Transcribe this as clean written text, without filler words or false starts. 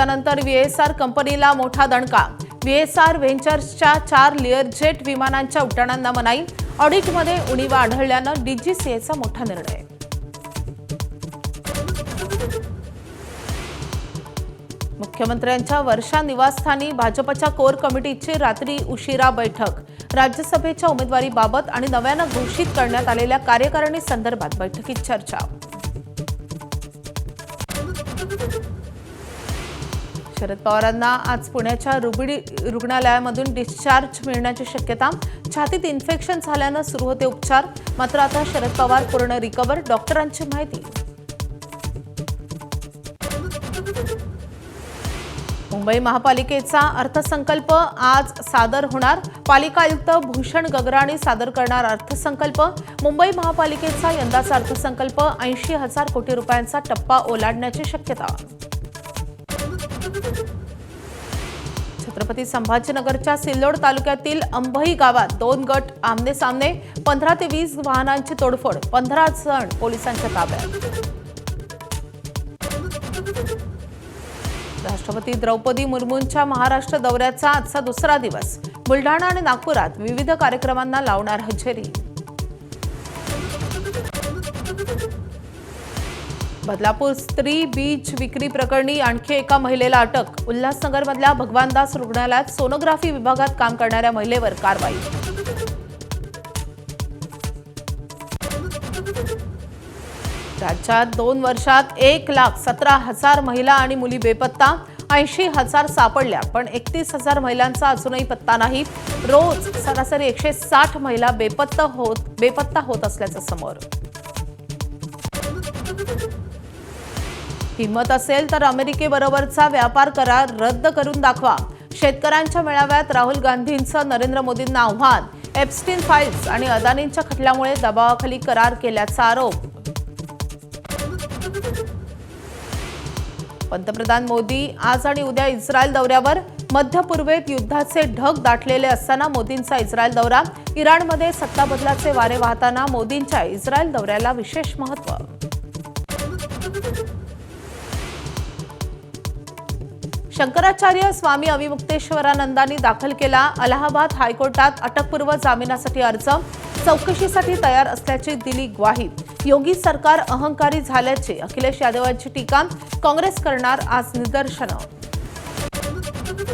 अपघातानंतर व्हीएसआर कंपनीला मोठा दणका। व्हीएसआर व्हेंचर्सच्या 4 लिअरजेट विमानांच्या उड्डाणांना मनाई। ऑडिटमध्ये उणीवा आढळल्यानं डीजीसीएचा मोठा निर्णय। मुख्यमंत्र्यांच्या वर्षा निवासस्थानी भाजपच्या कोर कमिटीची रात्री उशिरा बैठक। राज्यसभेच्या उमेदवारीबाबत आणि नव्यानं घोषित करण्यात आलेल्या कार्यकारिणी संदर्भात बैठकीत चर्चा। शरद पवारांना आज पुण्याच्या रुग्णालयामधून डिस्चार्ज मिळण्याची शक्यता। छातीत इन्फेक्शन झाल्यानं सुरू होते उपचार, मात्र आता शरद पवार पूर्ण रिकव्हर, डॉक्टरांची माहिती। मुंबई महापालिकेचा अर्थसंकल्प आज सादर होणार। पालिका आयुक्त भूषण गगराणी सादर करणार अर्थसंकल्प। मुंबई महापालिकेचा यंदाचा अर्थसंकल्प 80,000 कोटी रुपयांचा टप्पा ओलांडण्याची शक्यता। छत्रपती संभाजीनगरच्या सिल्लोड तालुक्यातील अंभई गावात 2 गट आमने सामने। 15 ते 20 वाहनांची तोडफोड, 15 जण पोलिसांच्या ताब्यात। राष्ट्रपती द्रौपदी मुर्मूंच्या महाराष्ट्र दौऱ्याचा आजचा दुसरा दिवस। बुलढाणा आणि नागपुरात विविध कार्यक्रमांना लावणार हजेरी। बदलापूर स्त्री बीज विक्री प्रकरणी आणखी एका महिलेला अटक। उल्हासनगरमधल्या भगवानदास रुग्णालयात सोनोग्राफी विभागात काम करणाऱ्या महिलेवर कारवाई। राज्यात 2 वर्षात 1,17,000 महिला आणि मुली बेपत्ता। 80,000 सापडल्या, पण 31,000 महिलांचा अजूनही पत्ता नाही। रोज सरासरी 160 महिला बेपत्ता होत असल्याचं समोर। हिम्मत असेल तर अमेरिकेबरोबरचा व्यापार करार रद्द करून दाखवा। शेतकऱ्यांच्या मेळाव्यात राहुल गांधींचं नरेंद्र मोदींना आव्हान। एप्स्टीन फाईल्स आणि अदानींच्या खटल्यामुळे दबावाखाली करार केल्याचा आरोप। पंतप्रधान मोदी आज आणि उद्या इस्रायल दौऱ्यावर। मध्य पूर्वेत युद्धाचे ढग दाटलेले असताना मोदींचा इस्रायल दौरा। इराणमध्ये सत्ता बदलाचे वारे वाहताना मोदींच्या इस्रायल दौऱ्याला विशेष महत्त्व। शंकराचार्य स्वामी अविमुक्तेश्वरानंदांनी दाखल केला अलाहाबाद हायकोर्टात अटकपूर्व जामिनासाठी अर्ज। चौकशीसाठी तयार असल्याची दिली ग्वाही। योगी सरकार अहंकारी झाल्याची अखिलेश यादवांची टीका। काँग्रेस करणार आज निदर्शनं।